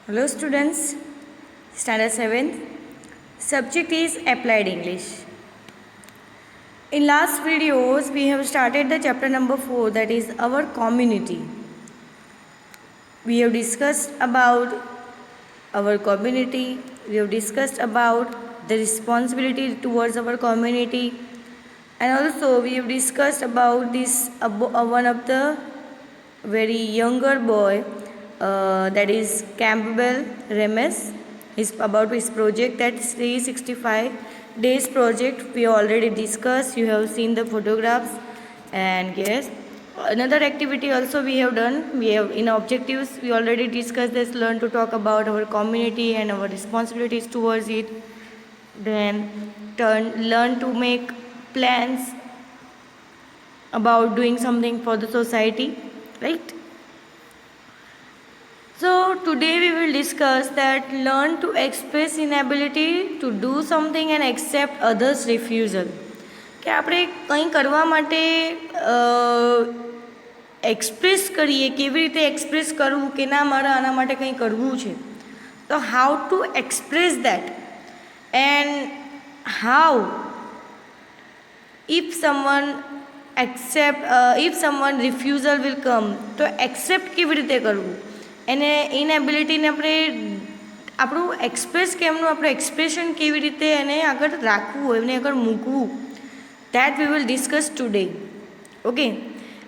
Hello students, standard 7th. Subject is applied English. In last videos we have started the chapter number 4, that is our community. We have discussed about our community, we have discussed about the responsibility towards our community, and also we have discussed about this one of the very younger boy, that is Campbell Remes. Is about his project, that 365 days project we already discussed. You have seen the photographs, and yes, another activity also we have done. We have in objectives we already discussed this, learn to talk about our community and our responsibilities towards it. Then learn to make plans about doing something for the society, right? So today we will discuss that learn to express inability to do something and accept others' refusal. કે આપણે કંઈ કરવા માટે express કરીએ, કેવી રીતે express કરવું કે ના મારે આના માટે કંઈ કરવું છે, તો how to express that and how if someone refusal will come, તો એક્સેપ્ટ કેવી રીતે કરવું, એને ઇનએબિલિટીને આપણે આપણું એક્સપ્રેસ કેમનું, આપણું એક્સપ્રેશન કેવી રીતે એને આગળ રાખવું, એને આગળ મૂકવું, that we will discuss today. Okay,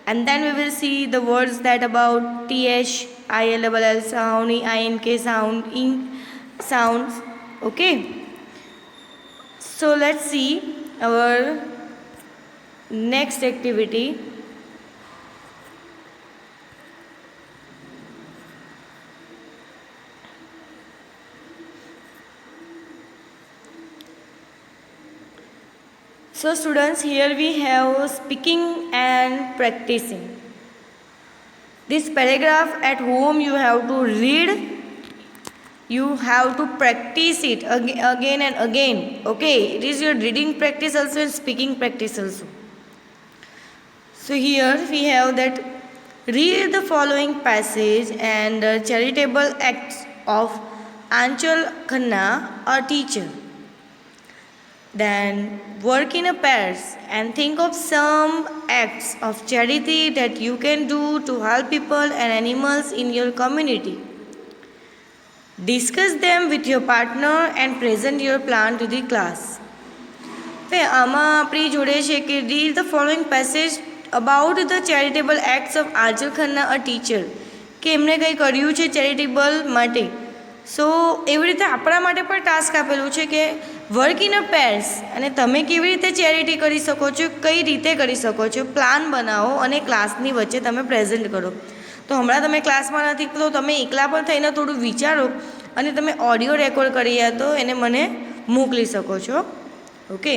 and then we will see the words that about th, ill sound, ink sound, in sounds. Okay, so let's see our next activity. So students, here we have speaking and practicing. This paragraph at home you have to read, you have to practice it again and again. Okay, it is your reading practice also and speaking practice also. So here we have that read the following passage and the charitable acts of Anchal Khanna, a teacher. Then work in a pairs and think of some acts of charity that you can do to help people and animals in your community. Discuss them with your partner and present your plan to the class. આમાં આપણી જોડે છે કે read the following passage about the charitable acts of Anchal Khanna, a teacher, કે એમણે કંઈ કર્યું છે ચેરિટેબલ માટે. સો એવી રીતે આપણા માટે પણ ટાસ્ક આપેલું છે કે વર્ક ઇન અ પેર્સ, અને તમે કેવી રીતે ચેરિટી કરી શકો છો, કઈ રીતે કરી શકો છો, પ્લાન બનાવો અને ક્લાસની વચ્ચે તમે પ્રેઝન્ટ કરો. તો હમણાં તમે ક્લાસમાં નથી તો તમે એકલા પણ થઈને થોડું વિચારો અને તમે ઓડિયો રેકોર્ડ કરી તો એને મને મોકલી શકો છો. ઓકે,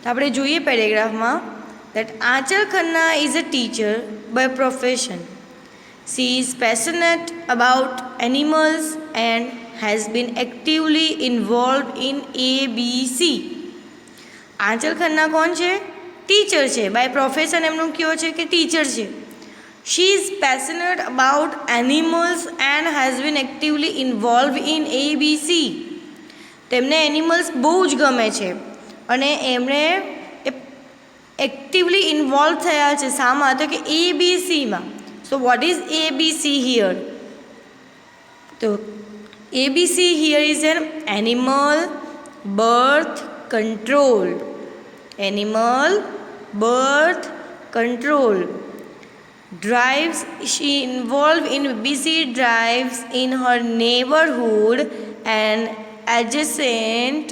તો આપણે જોઈએ પેરેગ્રાફમાં that Anchal Khanna is a teacher by profession. She is passionate about animals and has been actively involved in ABC. Anchal Khanna કોણ છે? ટીચર છે. બાય પ્રોફેશન એમનું કયો છે કે ટીચર છે. She is passionate about animals and has been actively involved in ABC. તેમને animals બહુ જ ગમે છે અને એમણે એક્ટિવલી ઇન્વોલ્વ થયા છે શામાં, તો કે ABCમાં. So what is ABC here? તો ABC here is an animal birth control. Animal birth control. Drives, she involved in ABC drives in her neighborhood and adjacent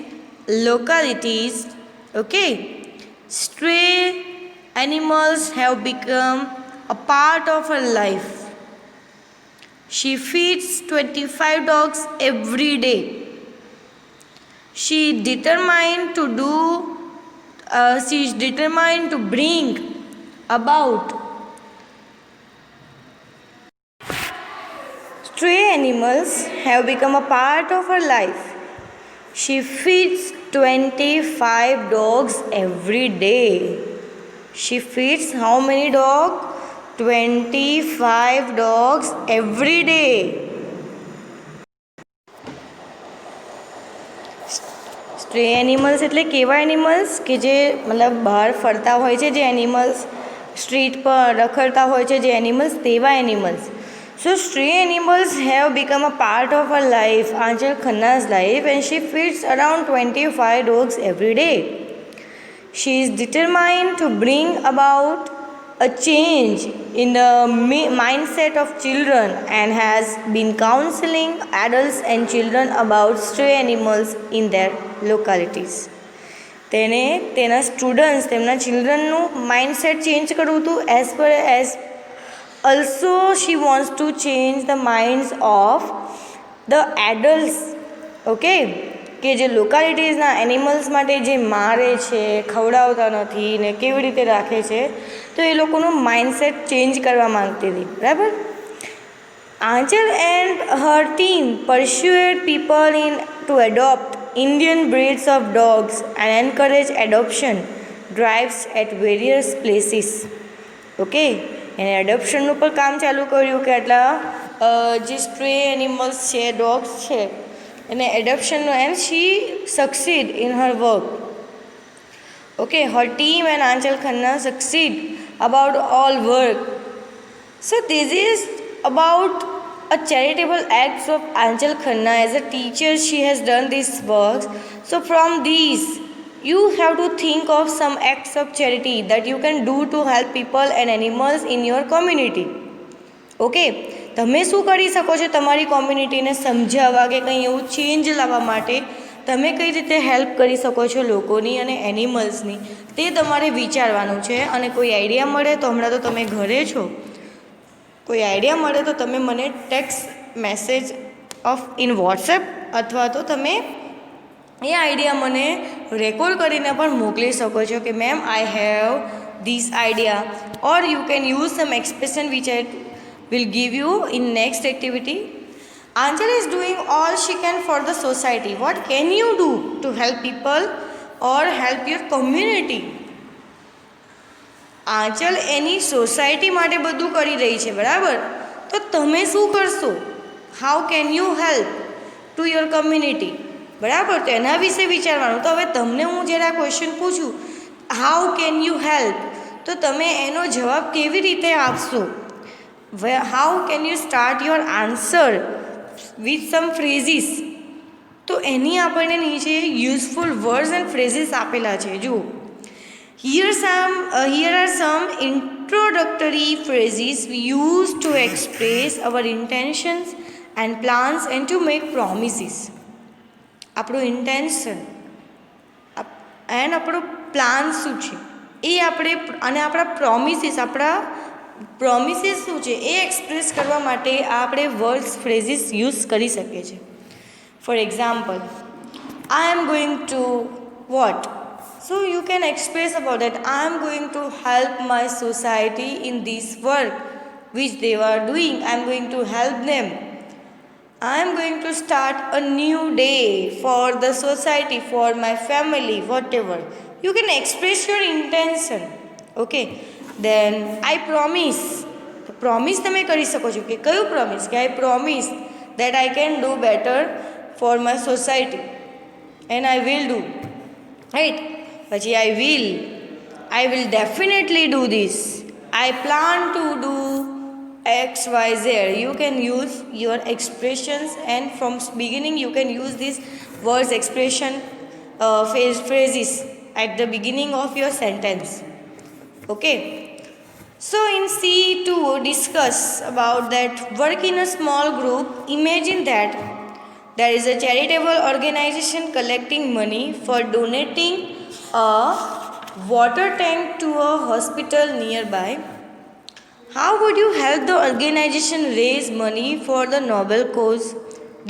localities. Okay. Stray animals have become a part of her life. She feeds 25 dogs every day. She is determined to bring about stray animals have become a part of her life. She feeds 25 dogs every day. She feeds how many dogs? 25 dogs every day. Stray animals એટલે કેવા animals કે જે મતલબ બહાર ફરતા હોય છે, જે એનિમલ્સ સ્ટ્રીટ પર રખડતા હોય છે, જે એનિમલ્સ તેવા animals. So stray animals have become a part of our life, Aanchal Khanna's life, and she feeds around 25 dogs every day. She is determined to bring about a change in the mindset of children and has been counseling adults and children about stray animals in their localities. તેને તેના students, તેમના ચિલ્ડ્રનનું mindset change કરવું હતું, as per as also she wants to change the minds of the adults. Okay, કે જે લોકાલિટીઝના animals માટે જે મારે છે, ખવડાવતા નથી ને કેવી રીતે રાખે છે, તો એ લોકોનું માઇન્ડસેટ ચેન્જ કરવા માંગતી હતી. બરાબર. Aanchal and her team persuaded people into adopt Indian breeds of dogs and encourage adoption drives at various places. Okay, એને એડોપ્શનનું પણ કામ ચાલુ કર્યું કે આટલા જે સ્ટ્રે એનિમલ્સ છે, ડોગ્સ છે, એને એડોપ્શનનું, and she succeed in her work. Okay, her team and Aanchal Khanna succeed about all work. So this is about a charitable acts of Anchal Khanna. As a teacher, she has done these works. So from these, you have to think of some acts of charity that you can do to help people and animals in your community. Okay, તમે શું કરી શકો છો તમારી કોમ્યુનિટીને સમજાવવા કે કંઈ એવું ચેન્જ લાવવા માટે? તમે કઈ રીતે હેલ્પ કરી શકો છો લોકોની અને એનિમલ્સની, તે તમારે વિચારવાનું છે. અને કોઈ આઈડિયા મળે તો, હમણાં તો તમે ઘરે છો, કોઈ આઈડિયા મળે તો તમે મને ટેક્સ્ટ મેસેજ ઇન વોટ્સએપ અથવા તો તમે એ આઈડિયા મને રેકોર્ડ કરીને પણ મોકલી શકો છો કે ma'am I have this idea, or you can use some expression which I will give you in next activity. Aanchal is doing all she can for the society. What can you do to help people or help your community? Aanchal એની society માટે બધું કરી રહી છે, બરાબર. તો તમે શું કરશો? How can you help to your community? બરાબર, તો એના વિશે વિચારવાનું. તો હવે તમને હું જ્યારે આ ક્વેશ્ચન પૂછું, હાઉ કેન યુ હેલ્પ, તો તમે એનો જવાબ કેવી રીતે આપશો? How can you start your answer with some phrases? તો એની આપણને નીચે યુઝફુલ વર્ડ્સ એન્ડ ફ્રેઝીસ આપેલા છે. જુઓ, here are some introductory phrases we use to express our intentions and plans and to make promises. આપણું ઇન્ટેન્શન એન્ડ આપણો plan શું છે એ આપણે, અને આપણા પ્રોમિસીસ શું છે એ એક્સપ્રેસ કરવા માટે આપણે વર્ડ્સ, ફ્રેઝીસ યુઝ કરી શકીએ છીએ. For example, I am going to vote. So you can express about that. I am going to help my society in this work which they are doing. I am going to help them. I am going to start a new day for the society, for my family, whatever. You can express your intention. Okay. Then I promise. Promise તમે કરી શકો છો કે કયું promise? કે I promise that I can do better for my society and I will do. Right? પછી I will definitely do this. I plan to do X, Y, Z. You can use your expressions, and from beginning you can use these words, expression, phrases at the beginning of your sentence. Okay. So in C2, discuss about that work in a small group. Imagine that there is a charitable organization collecting money for donating a water tank to a hospital nearby. How would you help the organization raise money for the noble cause?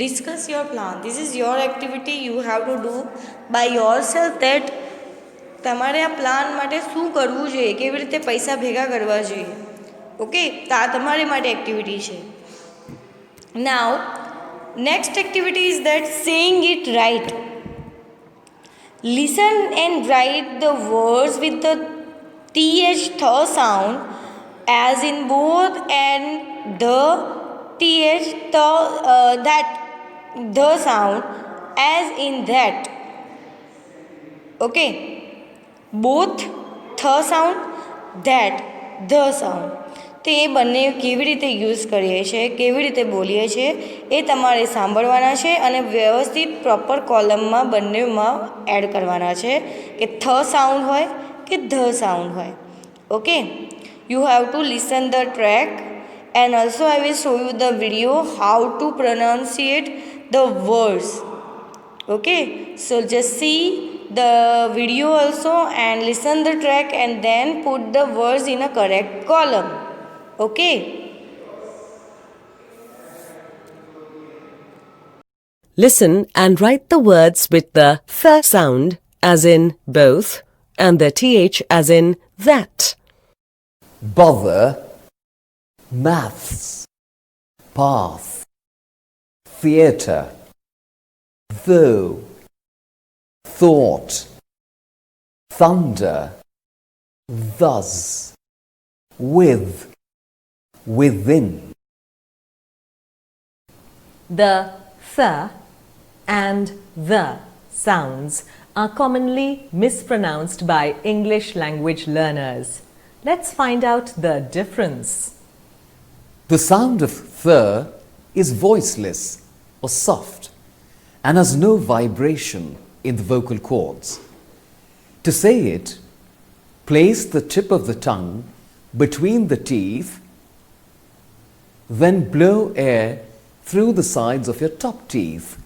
Discuss your plan. This is your activity. You have to do by yourself that તમારે આ plan માટે શું કરવું જોઈએ, કેવી રીતે પૈસા ભેગા કરવા જોઈએ. ઓકે, તો આ તમારી માટે એક્ટિવિટી છે. Now next activity is that saying it right. Listen and write the words with the th sound as in both and the that the sound as in that. Okay, both th sound, that, the sound. તો એ બંને કેવી રીતે use કરીએ છીએ, કેવી રીતે બોલીએ છીએ એ તમારે સાંભળવાના છે અને વ્યવસ્થિત પ્રોપર કોલમમાં બંનેમાં એડ કરવાના છે કે થ સાઉન્ડ હોય કે ધ સાઉન્ડ હોય. Okay, you have to listen the track and also I will show you the video how to pronunciate the words. Okay, so just see the video also and listen the track and then put the words in a correct column. Okay, Listen and write the words with the th sound as in both and the th as in that. Bother, maths, path, theatre, though, thought, thunder, thus, with, within. The th and the sounds are commonly mispronounced by English language learners. Let's find out the difference. The sound of th is voiceless or soft and has no vibration in the vocal cords. To say it, place the tip of the tongue between the teeth, then blow air through the sides of your top teeth.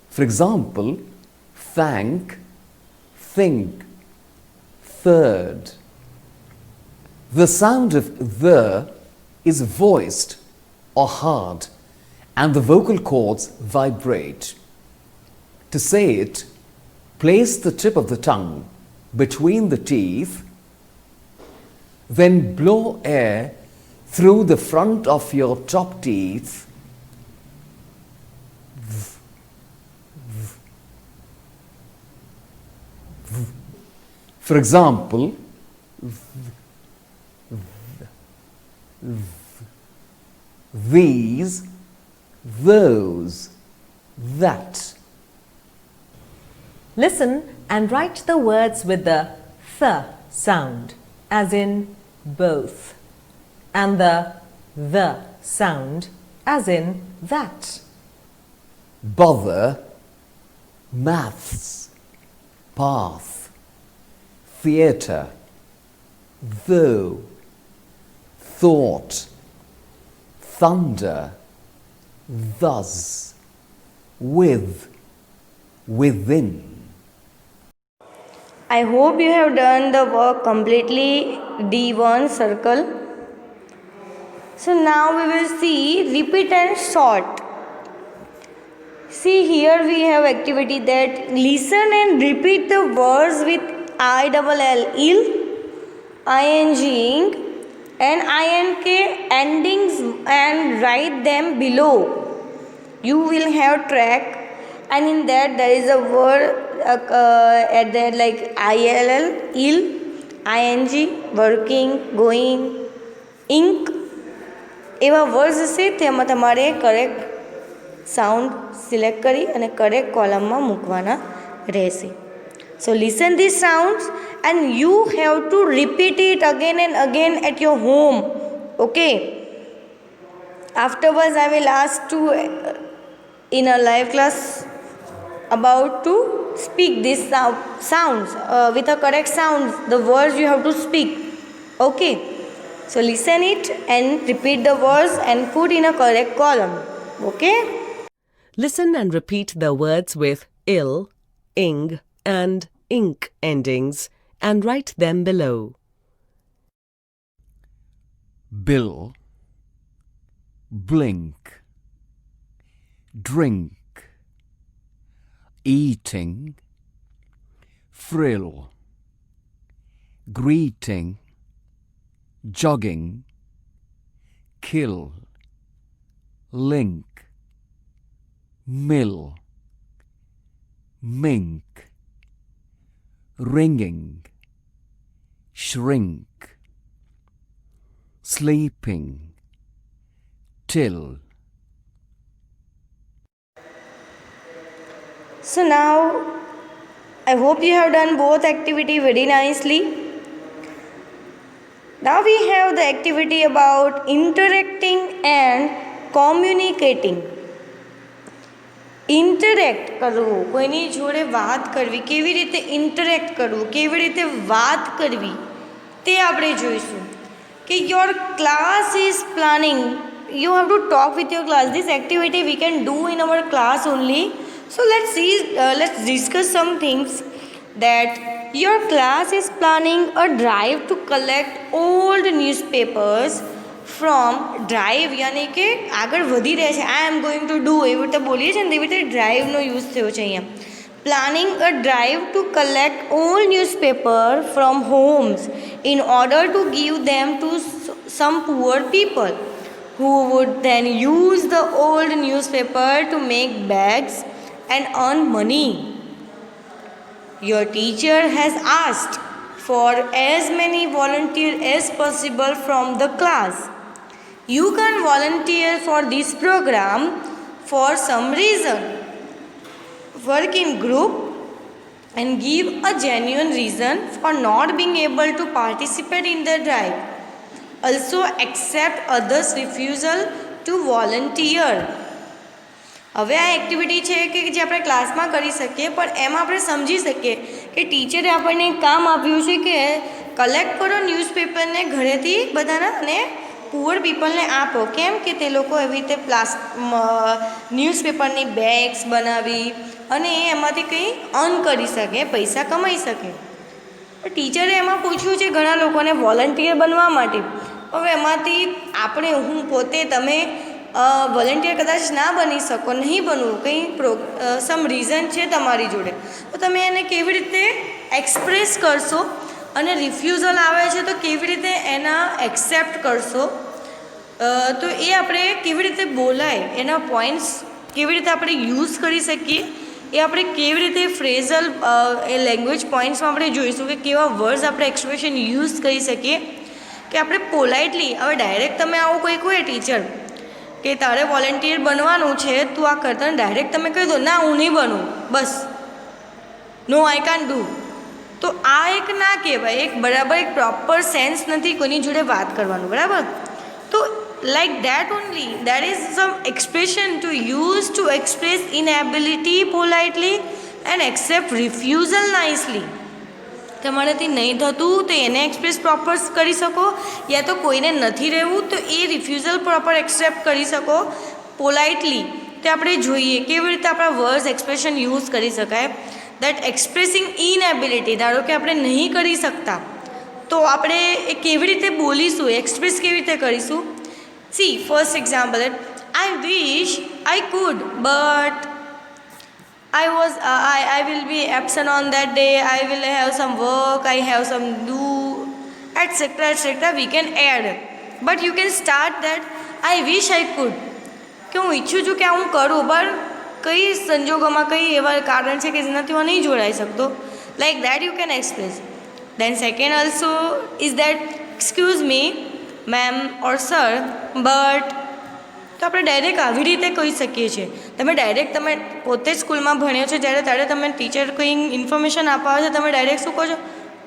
For example, thank, think, third. The sound of the is voiced or hard and the vocal cords vibrate. To say it, place the tip of the tongue between the teeth, then blow air through the front of your top teeth. For example, these, those, that. Listen and write the words with the th sound as in both and the sound as in that. Bother, maths, path, theatre, though, thought, thunder, thus, with, within. I hope you have done the work completely, D1 circle. So now we will see repeat and sort. See, here we have activity that listen and repeat the words with ILL, ill, ing, and ink endings and write them below. You will have track, and in that there is a word at there like ILL, ill, ing, working, going, ink. એવા words હશે તેમાં તમારે correct sound select કરી અને correct કોલમમાં મૂકવાના રહેશે. So listen these sounds and you have to repeat it again and again at your home. Okay. Afterwards I will ask to in a live class about to speak these sounds with a correct sounds, the words you have to speak. Okay. So listen it and repeat the words and put in a correct column. Okay? Listen and repeat the words with ill, ing and ink endings and write them below. Bill, blink, drink, eating, frill, greeting, jogging, kill, link, mill, mink, ringing, shrink, sleeping, till. So now I hope you have done both activity very nicely. Now we have the activity about interacting and communicating. Interact કરવું, કોઈની જોડે વાત કરવી, કેવી રીતે interact કરવું, કેવી રીતે વાત કરવી, તે આપણે જોઈશું. કે your class is planning, you have to talk with your class. This activity we can do in our class only. So let's discuss some things. That your class is planning a drive to collect old newspapers from drive, યાની કે આગળ વધી રહ્યા છે. આઈ am going to do એવી રીતે બોલીએ છીએ ને તેવી રીતે ડ્રાઈવનો યુઝ થયો છે અહીંયા. Planning a drive to collect old newspaper from homes in order to give them to some poor people who would then use the old newspaper to make bags and earn money. Your teacher has asked for as many volunteers as possible from the class. You can volunteer for this program for some reason. Work in group and give a genuine reason for not being able to participate in the drive. Also accept others' refusal to volunteer. હવે આ activity છે કે જે આપણે ક્લાસમાં કરી શકીએ, પણ એમાં આપણે સમજી શકીએ કે ટીચરે આપણને કામ આપ્યું છે કે કલેક્ટ કરો ન્યૂઝપેપરને ઘરેથી બધાના અને પુઅર પીપલને આપો. કેમ કે તે લોકો એવી રીતે ન્યૂઝપેપરની બેગ્સ બનાવી અને એમાંથી કંઈ અર્ન કરી શકે, પૈસા કમાઈ શકે. ટીચરે એમાં પૂછ્યું છે ઘણા લોકોને વોલન્ટિયર બનવા માટે. હવે એમાંથી આપણે, હું પોતે, તમે વોલન્ટિયર કદાચ ના બની શકો, નહીં બનવું, કંઈ સમ રીઝન છે તમારી જોડે, તો તમે એને કેવી રીતે એક્સપ્રેસ કરશો અને રિફ્યુઝલ આવે છે તો કેવી રીતે એના એક્સેપ્ટ કરશો, તો એ આપણે કેવી રીતે બોલાય, એના પોઈન્ટ્સ કેવી રીતે આપણે યુઝ કરી શકીએ, એ આપણે કેવી રીતે ફ્રેઝલ એ લેંગ્વેજ પોઈન્ટ્સમાં આપણે જોઈશું કે કેવા વર્ડ્સ આપણે એક્સપ્રેશન યુઝ કરી શકીએ કે આપણે પોલાઇટલી. હવે ડાયરેક્ટ તમે આવું કોઈ કહે ટીચર કે તારે વોલન્ટિયર બનવાનું છે, તું આ કરતા ડાયરેક્ટ તમે કહી દો ના હું નહીં બનું, બસ નો આઈ કાન્ટ ડુ, તો આ એક ના કહેવાય. એક બરાબર એક પ્રોપર સેન્સ નથી કોઈની જોડે વાત કરવાનું, બરાબર? તો like that only, that is some expression to use to express inability politely and accept refusal nicely. તમારાથી નહીં થતું તો એને એક્સપ્રેસ પ્રોપર કરી શકો, યા તો કોઈને નથી રહેવું તો એ રિફ્યુઝલ પ્રોપર એક્સેપ્ટ કરી શકો પોલાઇટલી. તે આપણે જોઈએ કેવી રીતે આપણા વર્ડ્સ એક્સપ્રેશન યુઝ કરી શકાય. દેટ એક્સપ્રેસિંગ ઇનએબિલિટી, ધારો કે આપણે નહીં કરી શકતા તો આપણે એ કેવી રીતે બોલીશું, એક્સપ્રેસ કેવી રીતે કરીશું. See, first example, I wish I could, but I will be absent on that day, I will have some work, I have some do, etc. We can add, but you can start that I wish I could, કે હું ઈચ્છું છું કે હું કરું, પણ કઈ સંજોગોમાં કઈ એવા કારણ છે કે જેનાથી હું નહીં જોડાઈ શકતો. Like that you can express. Then second also is that excuse me ma'am or sir, but, તો આપણે ડાયરેક્ટ આવી રીતે કહી શકીએ છીએ. તમે ડાયરેક્ટ, તમે પોતે જ સ્કૂલમાં ભણ્યો છો ત્યારે તમે ટીચર કંઈ ઇન્ફોર્મેશન આપવા આવે છે, તમે ડાયરેક્ટ શું કહો છો,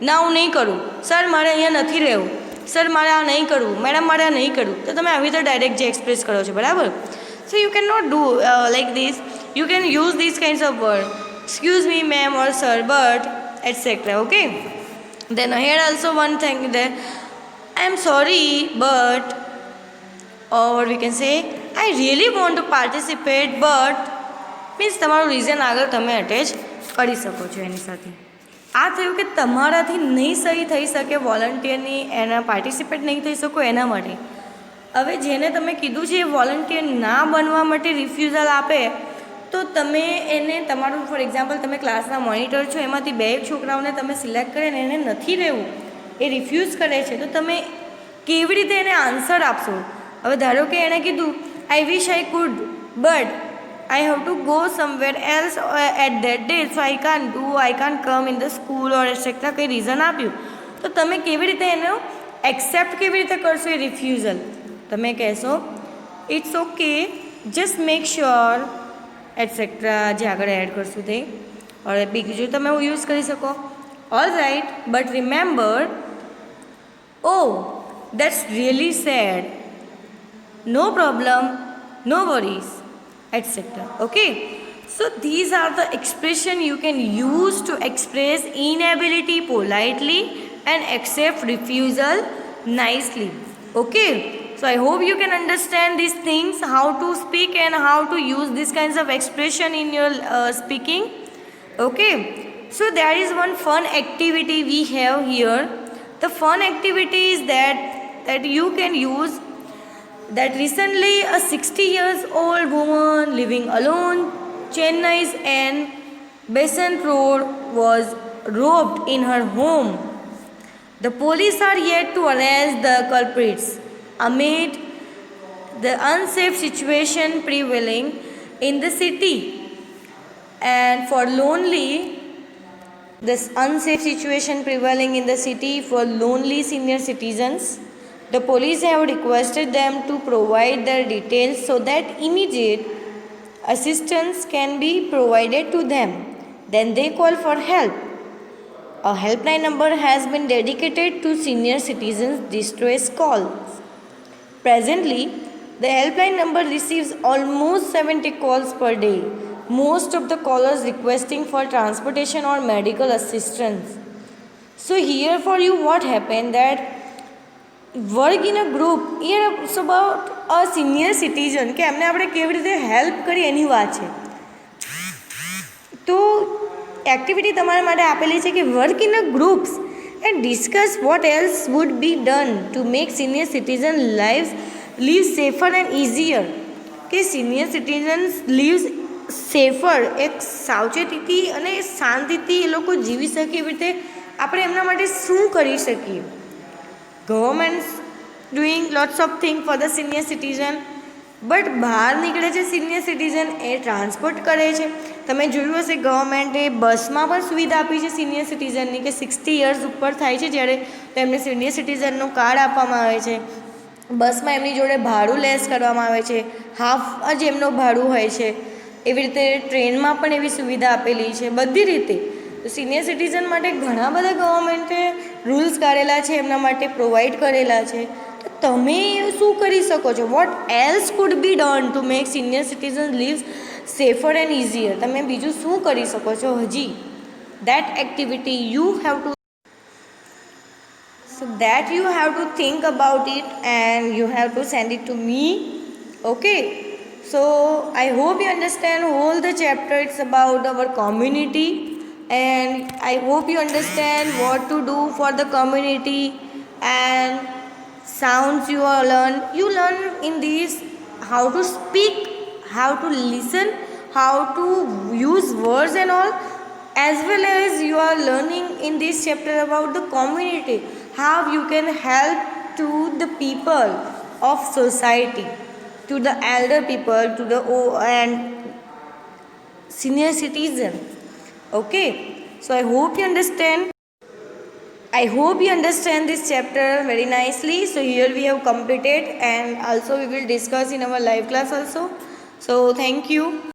ના હું નહીં કરું, સર મારે અહીંયા નથી રહેવું, સર મારે આ નહીં કરવું, મેડમ મારે આ નહીં કરવું, તો તમે આવી રીતે ડાયરેક્ટ જે એક્સપ્રેસ કરો છો, બરાબર? So you can not do like this, you can use this kinds of word, excuse me ma'am or sir, but etcetera. Okay, then here also one thing that I am sorry, but, or we can say, I really want to participate, but, means તમારું reason આગળ તમે attach કરી શકો છો એની સાથે. આ થયું કે તમારાથી નહીં સહી થઈ શકે વોલન્ટિયરની, એના પાર્ટિસિપેટ નહીં થઈ શકો એના માટે. હવે જેને તમે કીધું છે એ વોલન્ટિયર ના બનવા માટે રિફ્યુઝલ આપે, તો તમે એને તમારું, ફોર એક્ઝામ્પલ તમે ક્લાસના મોનિટર છો, એમાંથી 2 છોકરાઓને તમે સિલેક્ટ કરીને એને નથી રહેવું, એ રિફ્યુઝ કરે છે, તો તમે કેવી રીતે એને આન્સર આપશો? હવે ધારો કે એણે કીધું I wish I could, but I have to go somewhere else at that day, so I can't come in the school or etcetera, કંઈ રીઝન આપ્યું, તો તમે કેવી રીતે એનો એક્સેપ્ટ કેવી રીતે કરશો એ રિફ્યુઝલ? તમે કહેશો it's okay, just make sure etcetera, જે આગળ એડ કરશું તે, और बीजू તમે યુઝ કરી શકો. All right, but remember, oh that's really sad, no problem, no worries, etc. Okay, so these are the expression you can use to express inability politely and accept refusal nicely. Okay, so I hope you can understand these things, how to speak and how to use these kinds of expression in your speaking. Okay, so there is one fun activity we have here. The fun activity is that you can use that recently a 60 years old woman living alone Chennai's and Besant Road was robbed in her home. The police are yet to arrest the culprits amid the unsafe situation prevailing in the city. And for this unsafe situation prevailing in the city for lonely senior citizens, the police have requested them to provide their details so that immediate assistance can be provided to them. Then they call for help. A helpline number has been dedicated to senior citizens' distress calls. Presently, the helpline number receives almost 70 calls per day, most of the callers requesting for transportation or medical assistance. So here for you what happened, that work in a group, it's about a senior citizen કે એમને આપણે કેવી રીતે help કરી એની વાત છે. તો activity તમારા માટે આપેલી છે કે work in a groups and discuss what else would be done to make senior citizen live safer and easier. કે સિનિયર સિટીઝન્સ લીવ્સ સેફર, એક સાવચેતીથી અને શાંતિથી એ લોકો જીવી શકે એવી રીતે આપણે એમના માટે શું કરી શકીએ. Governments doing lots of thing for the senior citizen, but બહાર નીકળે છે સિનિયર સિટીઝન એ ટ્રાન્સપોર્ટ કરે છે. તમે જોયું હશે ગવર્મેન્ટે બસમાં પણ સુવિધા આપી છે સિનિયર સિટીઝનની કે 60 યર્સ ઉપર થાય છે જ્યારે તો એમને સિનિયર સિટીઝનનું કાર્ડ આપવામાં આવે છે. બસમાં એમની જોડે ભાડું લેસ કરવામાં આવે છે, હાફ જ એમનું ભાડું હોય છે. એવી રીતે ટ્રેનમાં પણ એવી સુવિધા આપેલી છે બધી રીતે. તો સિનિયર સિટીઝન માટે ઘણા બધા ગવર્મેન્ટે રૂલ્સ કાઢેલા છે, એમના માટે પ્રોવાઈડ કરેલા છે. તો તમે શું કરી શકો છો? Vote else food B done to make senior citizen leaves safer and easier? તમે બીજું શું કરી શકો છો હજી? That activity you have to, so that you have to think about it and you have to send it to me. Okay, so I hope you understand all the chapter. It's about our community and I hope you understand what to do for the community and sounds you all learn. You learn in these how to speak, how to listen, how to use words and all, as well as you are learning in this chapter about the community, how you can help to the people of society, to the elder people, to the and senior citizen. Okay, so I hope you understand. I hope you understand this chapter very nicely. So here we have completed and also we will discuss in our live class also. So thank you.